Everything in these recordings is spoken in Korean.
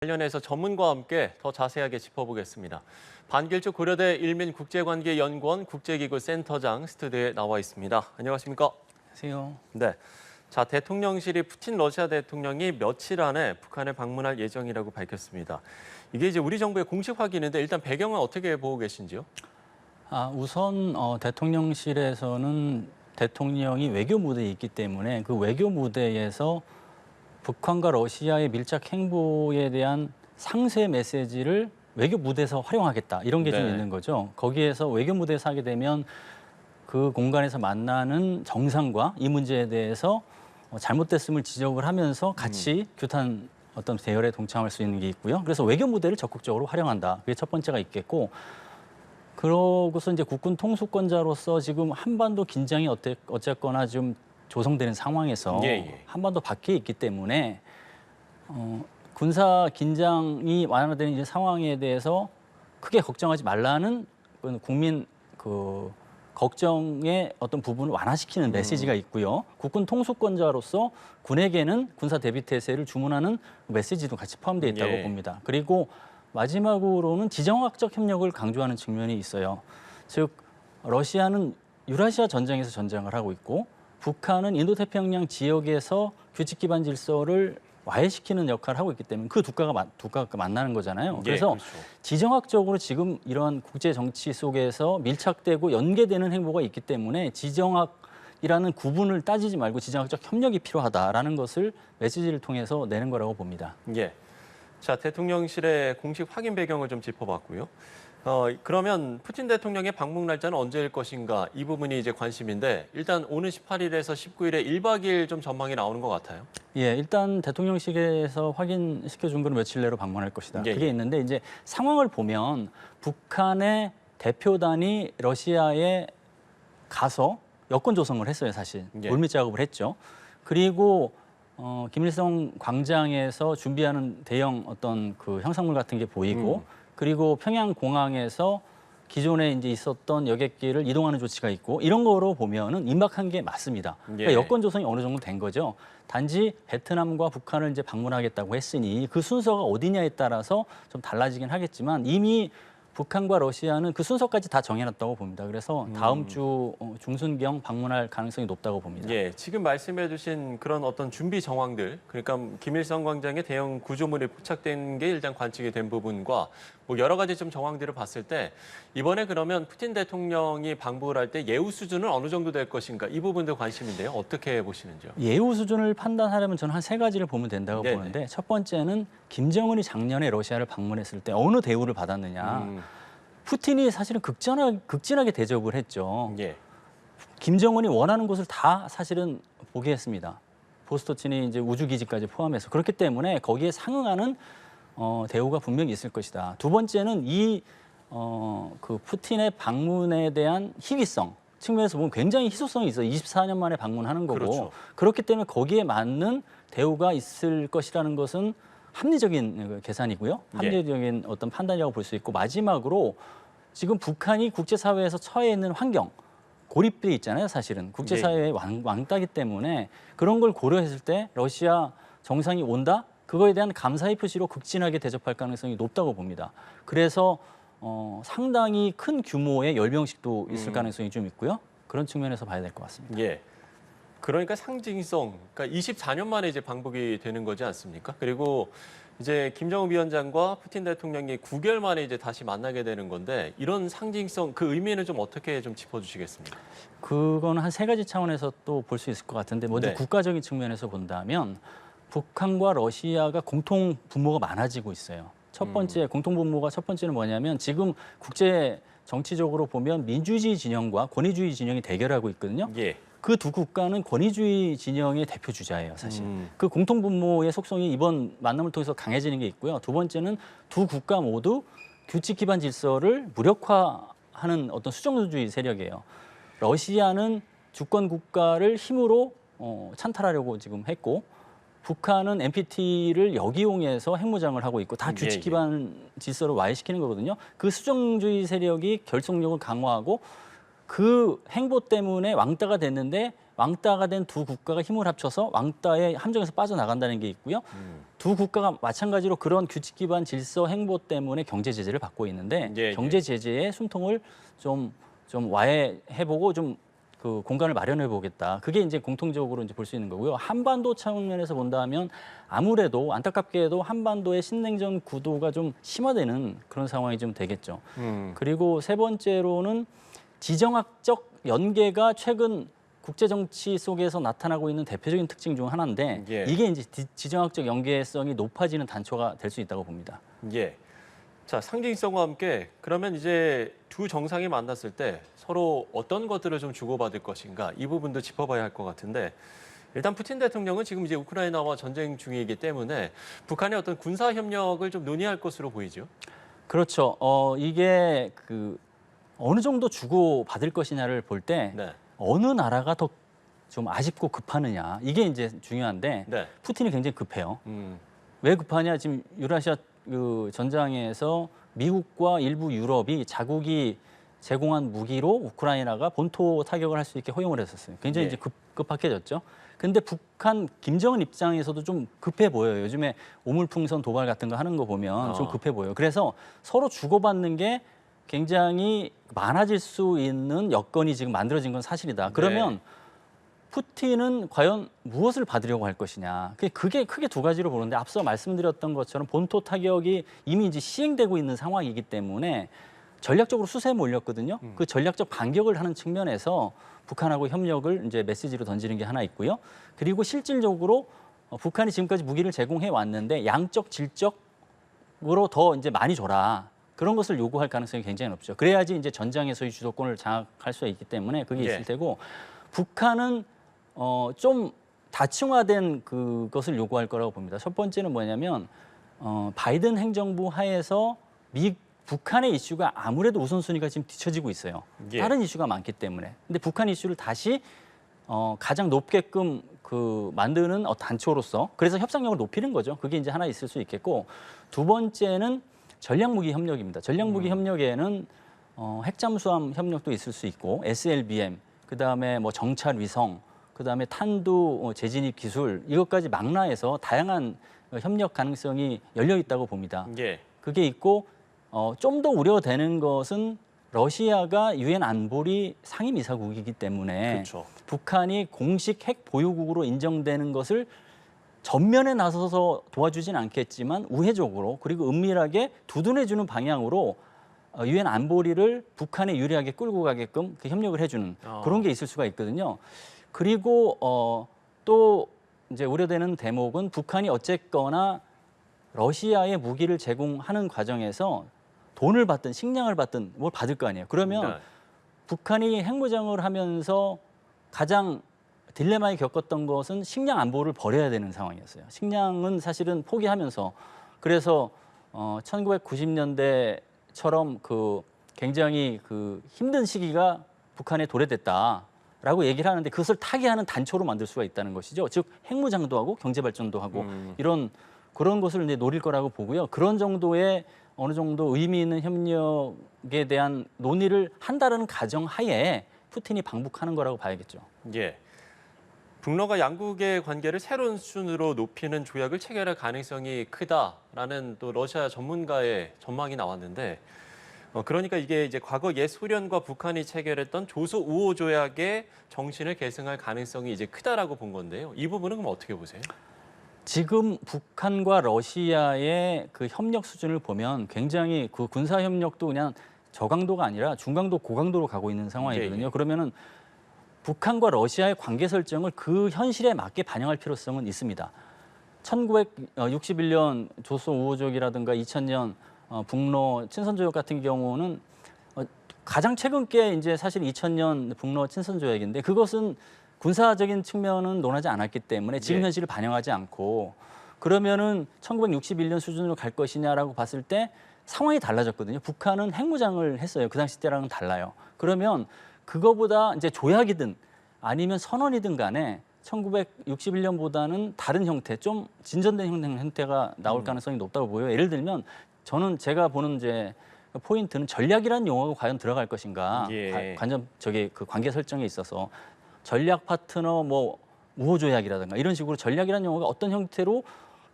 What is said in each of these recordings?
관련해서 전문가와 함께 더 자세하게 짚어보겠습니다. 반길주 고려대 일민국제관계연구원 국제기구 센터장 스튜디오에 나와 있습니다. 안녕하십니까? 안녕하세요. 네. 자, 대통령실이 푸틴 러시아 대통령이 며칠 안에 북한을 방문할 예정이라고 밝혔습니다. 이게 이제 우리 정부의 공식 확인인데 일단 배경은 어떻게 보고 계신지요? 우선 대통령실에서는 대통령이 외교 무대에 있기 때문에 그 외교 무대에서 북한과 러시아의 밀착 행보에 대한 상세 메시지를 외교 무대에서 활용하겠다 이런 게 좀 네. 있는 거죠. 거기에서 외교 무대에서 하게 되면 그 공간에서 만나는 정상과 이 문제에 대해서 잘못됐음을 지적을 하면서 같이 규탄 어떤 대열에 동참할 수 있는 게 있고요. 그래서 외교 무대를 적극적으로 활용한다. 그게 첫 번째가 있겠고, 그러고서 이제 국군 통수권자로서 지금 한반도 긴장이 어쨌거나 좀 조성되는 상황에서 한반도 밖에 있기 때문에 군사 긴장이 완화되는 이제 상황에 대해서 크게 걱정하지 말라는 국민 걱정의 어떤 부분을 완화시키는 메시지가 있고요. 국군 통수권자로서 군에게는 군사 대비 태세를 주문하는 메시지도 같이 포함되어 있다고 봅니다. 그리고 마지막으로는 지정학적 협력을 강조하는 측면이 있어요. 즉 러시아는 유라시아 전쟁에서 전쟁을 하고 있고 북한은 인도태평양 지역에서 규칙 기반 질서를 와해시키는 역할을 하고 있기 때문에 그 두 국가가 만나는 거잖아요. 그래서 그렇죠. 지정학적으로 지금 이러한 국제 정치 속에서 밀착되고 연계되는 행보가 있기 때문에 지정학이라는 구분을 따지지 말고 지정학적 협력이 필요하다라는 것을 메시지를 통해서 내는 거라고 봅니다. 예. 자, 대통령실의 공식 확인 배경을 좀 짚어봤고요. 그러면 푸틴 대통령의 방문 날짜는 언제일 것인가 이 부분이 이제 관심인데 일단 오는 18일에서 19일에 1박 2일 좀 전망이 나오는 것 같아요. 예, 일단 대통령실에서 확인시켜준 건 며칠 내로 방문할 것이다. 그게 있는데 이제 상황을 보면 북한의 대표단이 러시아에 가서 여권 조성을 했어요, 사실. 물밑 작업을 했죠. 그리고 김일성 광장에서 준비하는 대형 어떤 그 형상물 같은 게 보이고 그리고 평양 공항에서 기존에 이제 있었던 여객기를 이동하는 조치가 있고 이런 거로 보면은 임박한 게 맞습니다. 그러니까 여권 조성이 어느 정도 된 거죠. 단지 베트남과 북한을 이제 방문하겠다고 했으니 그 순서가 어디냐에 따라서 좀 달라지긴 하겠지만 이미 북한과 러시아는 그 순서까지 다 정해놨다고 봅니다. 그래서 다음 주 중순경 방문할 가능성이 높다고 봅니다. 예, 지금 말씀해주신 그런 어떤 준비 정황들, 그러니까 김일성 광장에 대형 구조물이 포착된 게 일단 관측이 된 부분과 뭐 여러 가지 좀 정황들을 봤을 때 이번에 그러면 푸틴 대통령이 방북을 할 때 예우 수준은 어느 정도 될 것인가 이 부분도 관심인데요. 어떻게 보시는지요? 예우 수준을 판단하려면 저는 한 3가지를 보면 된다고 보는데 첫 번째는 김정은이 작년에 러시아를 방문했을 때 어느 대우를 받았느냐. 푸틴이 사실은 극진하게 대접을 했죠. 김정은이 원하는 곳을 다 사실은 보게 했습니다. 보스토친이 이제 우주기지까지 포함해서 그렇기 때문에 거기에 상응하는 대우가 분명히 있을 것이다. 두 번째는 그 푸틴의 방문에 대한 희귀성 측면에서 보면 굉장히 희소성이 있어요. 24년 만에 방문하는 거고 그렇기 때문에 거기에 맞는 대우가 있을 것이라는 것은 합리적인 계산이고요. 합리적인 어떤 판단이라고 볼 수 있고 마지막으로 지금 북한이 국제사회에서 처해 있는 환경 고립돼 있잖아요. 사실은 국제사회의 왕따기 때문에 그런 걸 고려했을 때 러시아 정상이 온다? 그거에 대한 감사의 표시로 극진하게 대접할 가능성이 높다고 봅니다. 그래서 상당히 큰 규모의 열병식도 있을 가능성이 좀 있고요. 그런 측면에서 봐야 될 것 같습니다. 그러니까 상징성, 그러니까 24년 만에 이제 방북이 되는 거지 않습니까? 그리고 이제 김정은 위원장과 푸틴 대통령이 9개월 만에 이제 다시 만나게 되는 건데 이런 상징성, 그 의미는 좀 어떻게 좀 짚어주시겠습니까? 그거는 한 3가지 차원에서 또 볼 수 있을 것 같은데 먼저 국가적인 측면에서 본다면 북한과 러시아가 공통 분모가 많아지고 있어요. 첫 번째 공통 분모가 첫 번째는 뭐냐면 지금 국제 정치적으로 보면 민주주의 진영과 권위주의 진영이 대결하고 있거든요. 그 두 국가는 권위주의 진영의 대표 주자예요, 사실. 그 공통 분모의 속성이 이번 만남을 통해서 강해지는 게 있고요. 두 번째는 두 국가 모두 규칙 기반 질서를 무력화하는 어떤 수정주의 세력이에요. 러시아는 주권 국가를 힘으로 찬탈하려고 지금 했고 북한은 NPT를 역이용해서 핵무장을 하고 있고 다 규칙 기반 질서를 와해시키는 거거든요. 그 수정주의 세력이 결속력을 강화하고 그 행보 때문에 왕따가 됐는데 왕따가 된 두 국가가 힘을 합쳐서 왕따의 함정에서 빠져나간다는 게 있고요. 두 국가가 마찬가지로 그런 규칙 기반 질서 행보 때문에 경제 제재를 받고 있는데 예, 경제 제재의 숨통을 좀 와해해보고 좀 그 공간을 마련해 보겠다. 그게 이제 공통적으로 이제 볼 수 있는 거고요. 한반도 측면에서 본다면 아무래도 안타깝게도 한반도의 신냉전 구도가 좀 심화되는 그런 상황이 좀 되겠죠. 그리고 세 번째로는 지정학적 연계가 최근 국제 정치 속에서 나타나고 있는 대표적인 특징 중 하나인데 예. 이게 이제 지정학적 연계성이 높아지는 단초가 될 수 있다고 봅니다. 예. 자, 상징성과 함께 그러면 이제 두 정상이 만났을 때 서로 어떤 것들을 좀 주고받을 것인가 이 부분도 짚어봐야 할 것 같은데 일단 푸틴 대통령은 지금 이제 우크라이나와 전쟁 중이기 때문에 북한의 어떤 군사 협력을 좀 논의할 것으로 보이죠. 그렇죠. 이게 그 어느 정도 주고받을 것이냐를 볼 때 네. 어느 나라가 더 좀 아쉽고 급하느냐 이게 이제 중요한데 네. 푸틴이 굉장히 급해요. 음. 왜 급하냐? 지금 유라시아 그 전장에서 미국과 일부 유럽이 자국이 제공한 무기로 우크라이나가 본토 타격을 할 수 있게 허용을 했었어요. 굉장히 예. 이제 급박해졌죠. 근데 북한 김정은 입장에서도 좀 급해 보여요. 요즘에 오물풍선 도발 같은 거 하는 거 보면 좀 급해 보여요. 그래서 서로 주고받는 게 굉장히 많아질 수 있는 여건이 지금 만들어진 건 사실이다. 그러면 푸틴은 과연 무엇을 받으려고 할 것이냐. 그게 크게 두 가지로 보는데 앞서 말씀드렸던 것처럼 본토 타격이 이미 이제 시행되고 있는 상황이기 때문에 전략적으로 수세에 몰렸거든요. 그 전략적 반격을 하는 측면에서 북한하고 협력을 이제 메시지로 던지는 게 하나 있고요. 그리고 실질적으로 북한이 지금까지 무기를 제공해 왔는데 양적 질적으로 더 이제 많이 줘라. 그런 것을 요구할 가능성이 굉장히 높죠. 그래야지 이제 전장에서의 주도권을 장악할 수 있기 때문에 그게 있을 테고 북한은 좀 다층화된 그것을 요구할 거라고 봅니다. 첫 번째는 뭐냐면 바이든 행정부 하에서 북한의 이슈가 아무래도 우선순위가 지금 뒤처지고 있어요. 예. 다른 이슈가 많기 때문에. 근데 북한 이슈를 다시 가장 높게끔 그 만드는 단초로서 그래서 협상력을 높이는 거죠. 그게 이제 하나 있을 수 있겠고 두 번째는 전략무기 협력입니다. 전략무기 협력에는 핵잠수함 협력도 있을 수 있고 SLBM 그다음에 뭐 정찰 위성 그다음에 탄두 재진입 기술 이것까지 망라해서 다양한 협력 가능성이 열려 있다고 봅니다. 예. 그게 있고 좀 더 우려되는 것은 러시아가 유엔 안보리 상임이사국이기 때문에 그렇죠. 북한이 공식 핵 보유국으로 인정되는 것을 전면에 나서서 도와주진 않겠지만 우회적으로 그리고 은밀하게 두둔해주는 방향으로 유엔 안보리를 북한에 유리하게 끌고 가게끔 그 협력을 해주는 그런 게 있을 수가 있거든요. 그리고 또 이제 우려되는 대목은 북한이 어쨌거나 러시아에 무기를 제공하는 과정에서 돈을 받든 식량을 받든 뭘 받을 거 아니에요. 그러면 북한이 핵무장을 하면서 가장 딜레마에 겪었던 것은 식량 안보를 버려야 되는 상황이었어요. 식량은 사실은 포기하면서 그래서 1990년대처럼 그 굉장히 그 힘든 시기가 북한에 도래됐다라고 얘기를 하는데 그것을 타개하는 단초로 만들 수가 있다는 것이죠. 즉 핵무장도 하고 경제 발전도 하고 이런 그런 것을 이제 노릴 거라고 보고요. 그런 정도의 어느 정도 의미 있는 협력에 대한 논의를 한다는 가정하에 푸틴이 방북하는 거라고 봐야겠죠. 예. 북러가 양국의 관계를 새로운 수준으로 높이는 조약을 체결할 가능성이 크다라는 또 러시아 전문가의 전망이 나왔는데 그러니까 이게 이제 과거 옛 소련과 북한이 체결했던 조소 우호 조약의 정신을 계승할 가능성이 이제 크다라고 본 건데요. 이 부분은 그럼 어떻게 보세요? 지금 북한과 러시아의 그 협력 수준을 보면 굉장히 그 군사 협력도 그냥 저강도가 아니라 중강도 고강도로 가고 있는 상황이거든요. 예. 그러면은 북한과 러시아의 관계 설정을 그 현실에 맞게 반영할 필요성은 있습니다. 1961년 조소 우호조약이라든가 2000년 북러 친선조약 같은 경우는 가장 최근 게 이제 사실 2000년 북러 친선조약인데 그것은 군사적인 측면은 논하지 않았기 때문에 지금 현실을 반영하지 않고 그러면은 1961년 수준으로 갈 것이냐라고 봤을 때 상황이 달라졌거든요. 북한은 핵무장을 했어요. 그 당시 때랑은 달라요. 그러면 그거보다 이제 조약이든 아니면 선언이든 간에 1961년보다는 다른 형태, 좀 진전된 형태가 나올 가능성이 높다고 보여요. 예를 들면 저는 제가 보는 이제 포인트는 전략이라는 용어가 과연 들어갈 것인가, 예. 그 관계 설정에 있어서 전략 파트너 뭐 우호 조약이라든가 이런 식으로 전략이라는 용어가 어떤 형태로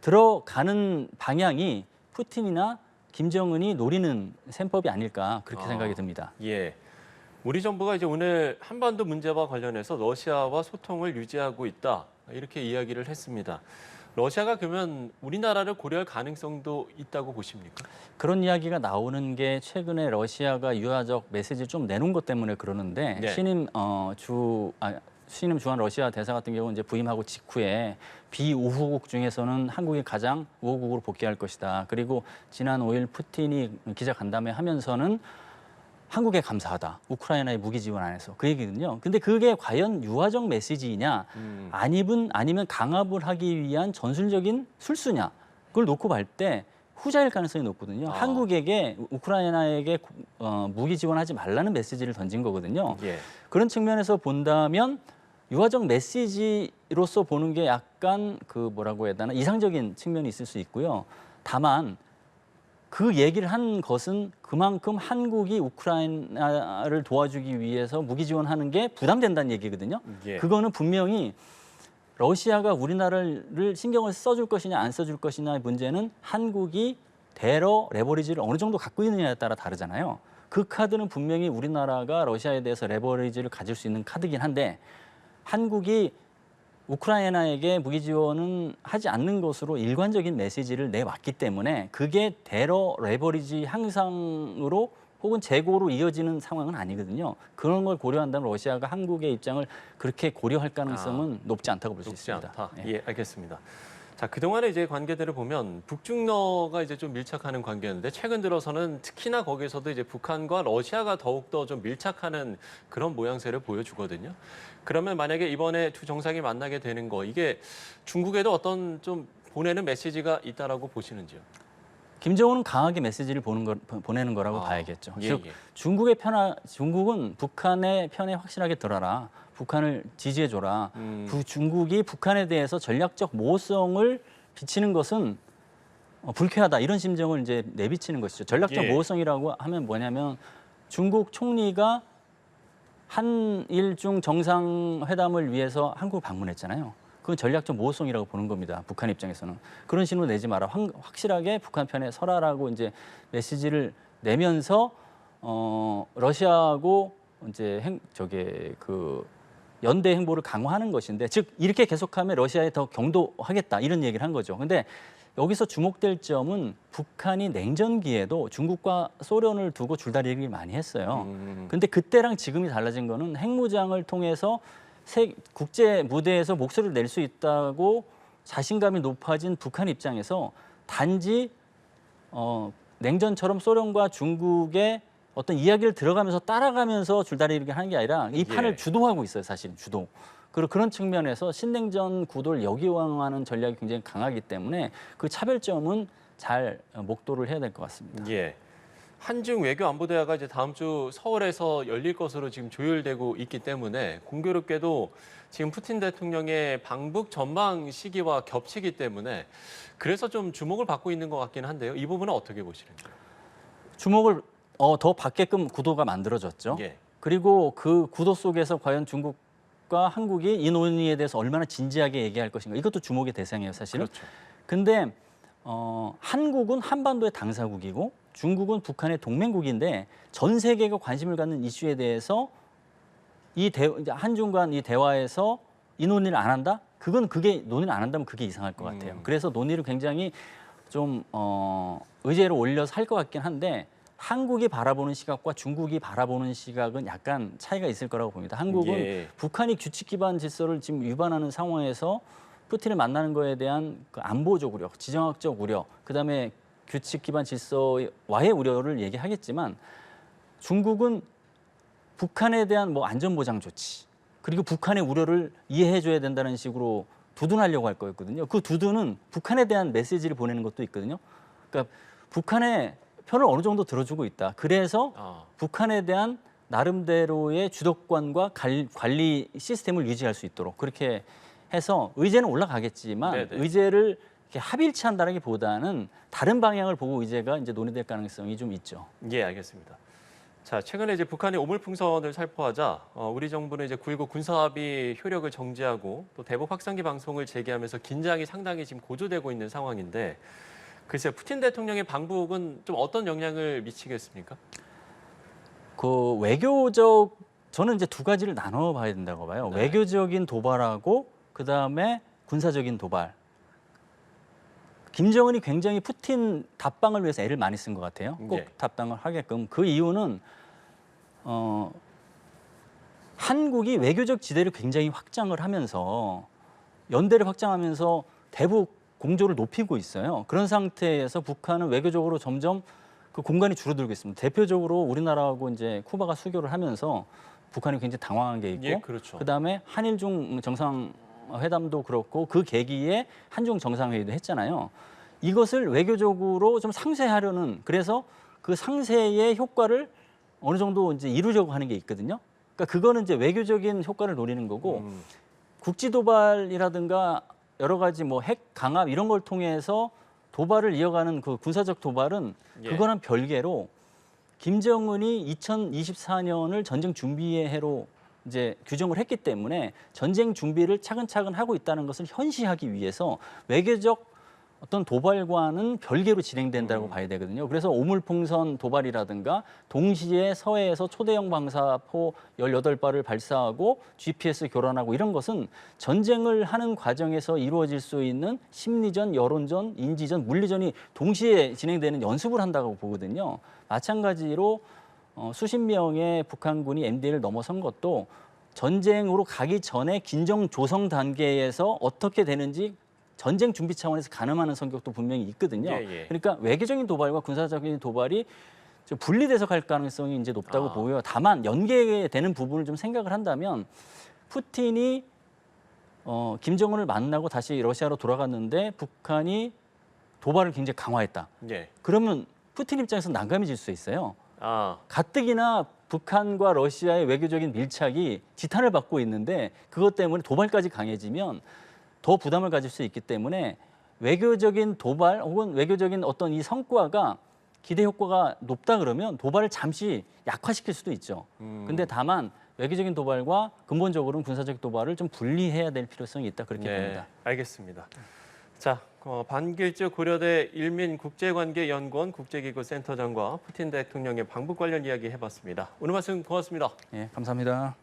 들어가는 방향이 푸틴이나 김정은이 노리는 셈법이 아닐까 그렇게 생각이 듭니다. 예. 우리 정부가 이제 오늘 한반도 문제와 관련해서 러시아와 소통을 유지하고 있다. 이렇게 이야기를 했습니다. 러시아가 그러면 우리나라를 고려할 가능성도 있다고 보십니까? 그런 이야기가 나오는 게 최근에 러시아가 유화적 메시지를 좀 내놓은 것 때문에 그러는데 네. 신임 주한 러시아 대사 같은 경우는 이제 부임하고 직후에 비우호국 중에서는 한국이 가장 우호국으로 복귀할 것이다. 그리고 지난 5일 푸틴이 기자간담회 하면서는 한국에 감사하다. 우크라이나에 무기 지원 안 해서 그 얘기거든요. 근데 그게 과연 유화적 메시지이냐 아니면 강압을 하기 위한 전술적인 술수냐 그걸 놓고 볼 때 후자일 가능성이 높거든요. 한국에게 우크라이나에게 무기 지원하지 말라는 메시지를 던진 거거든요. 예. 그런 측면에서 본다면 유화적 메시지로서 보는 게 약간 그 뭐라고 해야 되나 이상적인 측면이 있을 수 있고요. 다만 그 얘기를 한 것은 그만큼 한국이 우크라이나를 도와주기 위해서 무기 지원하는 게 부담된다는 얘기거든요. 예. 그거는 분명히 러시아가 우리나라를 신경을 써줄 것이냐 안 써줄 것이냐의 문제는 한국이 대러 레버리지를 어느 정도 갖고 있느냐에 따라 다르잖아요. 그 카드는 분명히 우리나라가 러시아에 대해서 레버리지를 가질 수 있는 카드긴 한데 한국이 우크라이나에게 무기 지원은 하지 않는 것으로 일관적인 메시지를 내왔기 때문에 그게 대러 레버리지 향상으로 혹은 재고로 이어지는 상황은 아니거든요. 그런 걸 고려한다면 러시아가 한국의 입장을 그렇게 고려할 가능성은 높지 않다고 볼 수 높지 있습니다. 않다. 예. 예, 알겠습니다. 자, 그동안의 이제 관계들을 보면 북중러가 이제 좀 밀착하는 관계였는데 최근 들어서는 특히나 거기서도 이제 북한과 러시아가 더욱더 좀 밀착하는 그런 모양새를 보여주거든요. 그러면 만약에 이번에 두 정상이 만나게 되는 거 이게 중국에도 어떤 좀 보내는 메시지가 있다라고 보시는지요? 김정은은 강하게 메시지를 보내는 거라고 봐야겠죠. 예, 즉 예. 중국은 북한의 편에 확실하게 들어라. 북한을 지지해줘라. 중국이 북한에 대해서 전략적 모호성을 비치는 것은 불쾌하다. 이런 심정을 이제 내비치는 것이죠. 전략적 예. 모호성이라고 하면 뭐냐면 중국 총리가 한일중 정상회담을 위해서 한국을 방문했잖아요. 그건 전략적 모호성이라고 보는 겁니다. 북한 입장에서는 그런 신호 내지 마라. 확실하게 북한 편에 서라라고 이제 메시지를 내면서 러시아하고 이제 연대 행보를 강화하는 것인데, 즉 이렇게 계속하면 러시아에 더 경도하겠다 이런 얘기를 한 거죠. 근데 여기서 주목될 점은 북한이 냉전기에도 중국과 소련을 두고 줄다리기를 많이 했어요. 근데 그때랑 지금이 달라진 거는 핵무장을 통해서 국제 무대에서 목소리를 낼 수 있다고 자신감이 높아진 북한 입장에서 단지 냉전처럼 소련과 중국의 어떤 이야기를 들어가면서 따라가면서 줄다리기를 하는 게 아니라 이 판을 예. 주도하고 있어요, 사실 주도. 그리고 그런 측면에서 신냉전 구도를 역이용하는 전략이 굉장히 강하기 때문에 그 차별점은 잘 목도를 해야 될 것 같습니다. 예. 한중 외교안보대화가 이제 다음 주 서울에서 열릴 것으로 지금 조율되고 있기 때문에 공교롭게도 지금 푸틴 대통령의 방북 전망 시기와 겹치기 때문에 그래서 좀 주목을 받고 있는 것 같긴 한데요. 이 부분은 어떻게 보시는지요? 주목을 더 받게끔 구도가 만들어졌죠. 예. 그리고 그 구도 속에서 과연 중국과 한국이 이 논의에 대해서 얼마나 진지하게 얘기할 것인가 이것도 주목의 대상이에요, 사실은. 그렇죠. 근데 한국은 한반도의 당사국이고 중국은 북한의 동맹국인데 전 세계가 관심을 갖는 이슈에 대해서 한중 간 이 대화에서 이 논의를 안 한다? 그게 논의를 안 한다면 그게 이상할 것 같아요. 그래서 논의를 굉장히 좀 의제를 올려서 할 것 같긴 한데 한국이 바라보는 시각과 중국이 바라보는 시각은 약간 차이가 있을 거라고 봅니다. 한국은 예. 북한이 규칙 기반 질서를 지금 위반하는 상황에서 푸틴을 만나는 거에 대한 그 안보적 우려, 지정학적 우려, 그다음에 규칙 기반 질서와의 우려를 얘기하겠지만 중국은 북한에 대한 뭐 안전보장 조치 그리고 북한의 우려를 이해해줘야 된다는 식으로 두둔하려고 할 거였거든요. 그 두둔은 북한에 대한 메시지를 보내는 것도 있거든요. 그러니까 북한의 편을 어느 정도 들어주고 있다. 그래서 북한에 대한 나름대로의 주도권과 관리 시스템을 유지할 수 있도록 그렇게 해서 의제는 올라가겠지만 네네. 의제를 이렇게 합일치한다기보다는 다른 방향을 보고 의제가 이제 논의될 가능성이 좀 있죠. 예, 알겠습니다. 자, 최근에 이제 북한의 오물풍선을 살포하자 우리 정부는 이제 9.19 군사합의 효력을 정지하고 또 대북 확산기 방송을 재개하면서 긴장이 상당히 지금 고조되고 있는 상황인데 글쎄요, 푸틴 대통령의 방북은 좀 어떤 영향을 미치겠습니까? 그 외교적 저는 이제 두 가지를 나눠 봐야 된다고 봐요. 네. 외교적인 도발하고 그다음에 군사적인 도발. 김정은이 굉장히 푸틴 답방을 위해서 애를 많이 쓴 것 같아요. 꼭 네. 답방을 하게끔. 그 이유는 한국이 외교적 지대를 굉장히 확장을 하면서 연대를 확장하면서 대북 공조를 높이고 있어요. 그런 상태에서 북한은 외교적으로 점점 그 공간이 줄어들고 있습니다. 대표적으로 우리나라하고 이제 쿠바가 수교를 하면서 북한이 굉장히 당황한 게 있고, 예, 그렇죠. 그다음에 한일중 정상회담도 그렇고 그 계기에 한중 정상회의도 했잖아요. 이것을 외교적으로 좀 상쇄하려는, 그래서 그 상쇄의 효과를 어느 정도 이제 이루려고 하는 게 있거든요. 그러니까 그거는 이제 외교적인 효과를 노리는 거고, 국지 도발이라든가 여러 가지 뭐 핵 강압 이런 걸 통해서 도발을 이어가는 그 군사적 도발은 예. 그거랑 별개로 김정은이 2024년을 전쟁 준비의 해로 이제 규정을 했기 때문에 전쟁 준비를 차근차근 하고 있다는 것을 현시하기 위해서 외교적 어떤 도발과는 별개로 진행된다고 봐야 되거든요. 그래서 오물풍선 도발이라든가 동시에 서해에서 초대형 방사포 18발을 발사하고 GPS 교란하고 이런 것은 전쟁을 하는 과정에서 이루어질 수 있는 심리전, 여론전, 인지전, 물리전이 동시에 진행되는 연습을 한다고 보거든요. 마찬가지로 수십 명의 북한군이 MDL을 넘어선 것도 전쟁으로 가기 전에 긴장 조성 단계에서 어떻게 되는지 전쟁 준비 차원에서 가늠하는 성격도 분명히 있거든요. 예. 그러니까 외교적인 도발과 군사적인 도발이 좀 분리돼서 갈 가능성이 이제 높다고 보여요. 다만 연계되는 부분을 좀 생각을 한다면 푸틴이 김정은을 만나고 다시 러시아로 돌아갔는데 북한이 도발을 굉장히 강화했다. 예. 그러면 푸틴 입장에서 난감해질 수 있어요. 아, 가뜩이나 북한과 러시아의 외교적인 밀착이 지탄을 받고 있는데 그것 때문에 도발까지 강해지면 더 부담을 가질 수 있기 때문에 외교적인 도발 혹은 외교적인 어떤 이 성과가 기대 효과가 높다 그러면 도발을 잠시 약화시킬 수도 있죠. 근데 다만 외교적인 도발과 근본적으로는 군사적 도발을 좀 분리해야 될 필요성이 있다 그렇게 봅니다. 알겠습니다. 자, 반길주 고려대 일민국제관계연구원 국제기구 센터장과 푸틴 대통령의 방북 관련 이야기 해봤습니다. 오늘 말씀 고맙습니다. 예, 감사합니다.